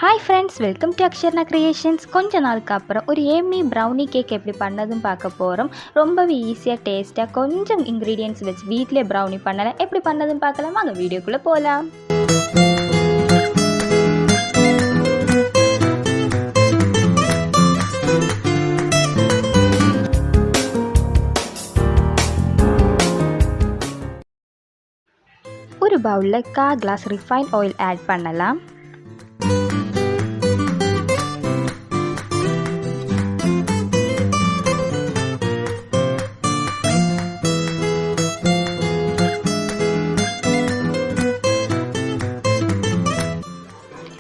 Hi friends, welcome to Aksharna Creations. கொஞ்ச நாளுக்கு அப்புறம் ஒரு ஏமி brownie கேக் எப்படி பண்ணதுன்னு பார்க்க போறோம். ரொம்பவே ஈஸியா டேஸ்டா கொஞ்சம் ingredients வச்சு வீட்லயே brownie பண்ணலாம். எப்படி பண்ணதுன்னு பார்க்கலாம். வாங்க வீடியோக்குள்ள போலாம். ஒரு பவுல்ல 1/4 கிளாஸ் refined oil ஆட் பண்ணலாம்.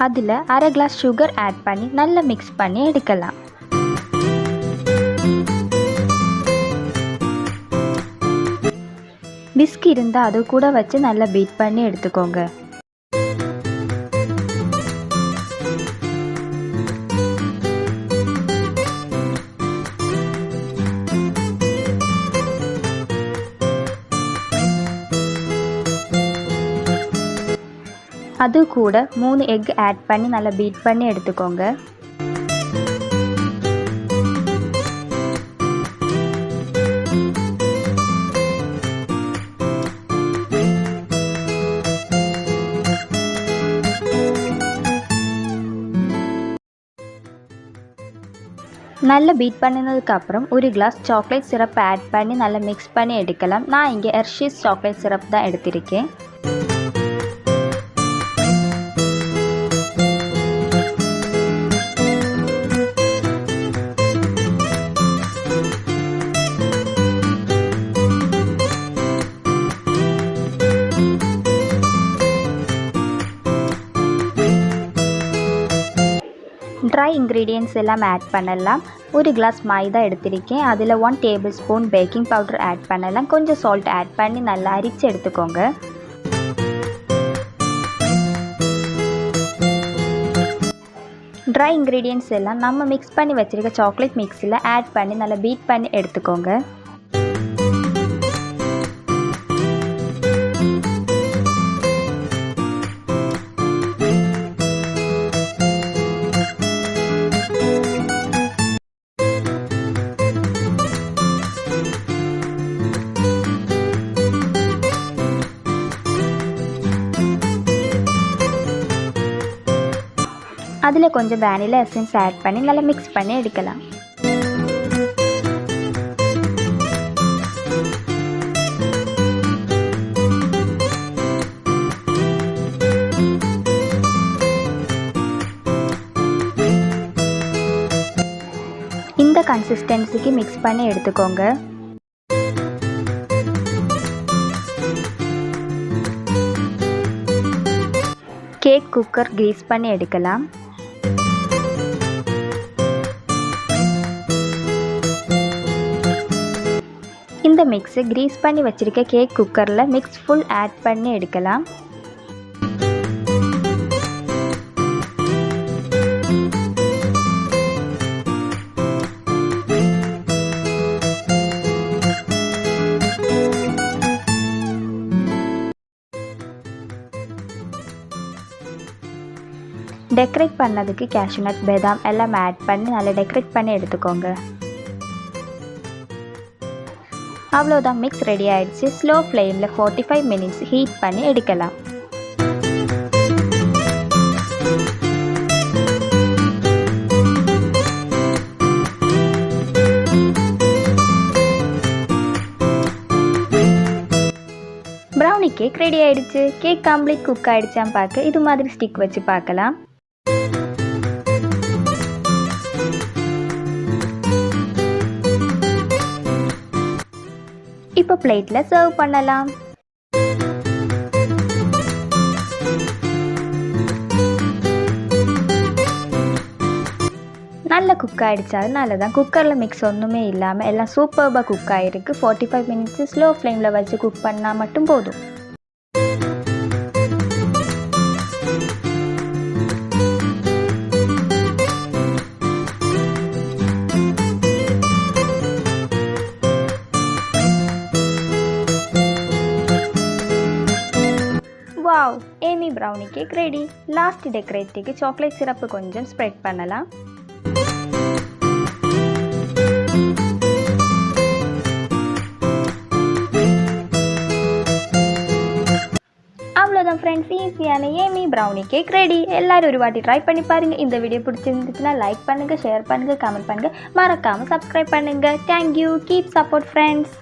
அதில் 1/2 கிளாஸ் சுகர் ஆட் பண்ணி நல்லா மிக்ஸ் பண்ணி எடுக்கலாம். பிஸ்கி இருந்தால் அது கூட வச்சு நல்லா பீட் பண்ணி எடுத்துக்கோங்க. அது கூட 3 எக் ஆட் பண்ணி நல்லா பீட் பண்ணி எடுத்துக்கோங்க. நல்லா பீட் பண்ணினதுக்கு அப்புறம் 1 கிளாஸ் சாக்லேட் சிரப் ஆட் பண்ணி நல்லா மிக்ஸ் பண்ணி எடுக்கலாம். நான் இங்கே ஹெர்ஷீஸ் சாக்லேட் சிரப் தான் எடுத்திருக்கேன். ட்ரை இன்க்ரீடியன்ட்ஸ் எல்லாம் ஆட் பண்ணலாம். 1 கிளாஸ் மைதா எடுத்திருக்கேன். அதில் 1 tablespoon baking powder add பண்ணலாம். கொஞ்சம் சால்ட் ஆட் பண்ணி நல்லா அரிச்சு எடுத்துக்கோங்க. ட்ரை இன்க்ரீடியன்ட்ஸ் எல்லாம் நம்ம மிக்ஸ் பண்ணி வச்சுருக்க சாக்லேட் மிக்ஸில் ஆட் பண்ணி நல்லா பீட் பண்ணி எடுத்துக்கோங்க. அதில் கொஞ்சம் வேனிலா எசன்ஸ் ஆட் பண்ணி நல்லா மிக்ஸ் பண்ணி எடுக்கலாம். இந்த கன்சிஸ்டன்சிக்கு மிக்ஸ் பண்ணி எடுத்துக்கோங்க. கேக் குக்கர் கிரீஸ் பண்ணி எடுக்கலாம். இந்த மிக்ஸை கிரீஸ் பண்ணி வச்சுருக்க கேக் குக்கரில் மிக்ஸ் ஃபுல் ஆட் பண்ணி எடுக்கலாம். டெக்கரேட் பண்ணதுக்கு கேஷ்யூ நட் பாதாம் எல்லாம் ஆட் பண்ணி நல்லா டெக்கரேட் பண்ணி எடுத்துக்கோங்க. அவ்வளோதான், மிக்ஸ் ரெடி ஆயிடுச்சு. ஸ்லோ ஃப்ளேமில் 45 மினிட்ஸ் ஹீட் பண்ணி எடுக்கலாம். ப்ரௌனி கேக் ரெடி ஆயிடுச்சு. கேக் கம்ப்ளீட் குக் ஆயிடுச்சான்னு பார்க்க இது மாதிரி ஸ்டிக் வச்சு பார்க்கலாம். இப்போ பிளேட்டில் சர்வ் பண்ணலாம். நல்லா குக் ஆகிடுச்சு. அதனால தான் குக்கரில் மிக்ஸ் ஒன்றுமே இல்லாமல் எல்லாம் சூப்பர்பாக குக் ஆகிருக்கு. 45 மினிட்ஸ் ஸ்லோ ஃப்ளேமில் வச்சு குக் பண்ணால் மட்டும் போதும். Wow, Amy Brownie. brownie cake ready. Last decorate chocolate syrup konjam spread pannalam. அவ்வளோதான் ஃப்ரெண்ட்ஸ், ஈஸியான ஏமி ப்ரௌனி கேக் ரெடி. எல்லாரும் ஒரு வாட்டி ட்ரை பண்ணி பாருங்கள். இந்த வீடியோ பிடிச்சிருந்துச்சுன்னா லைக் பண்ணுங்கள், ஷேர் பண்ணுங்கள், கமெண்ட் பண்ணுங்கள், மறக்காமல் சப்ஸ்கிரைப் பண்ணுங்கள். தேங்க்யூ. Keep support friends.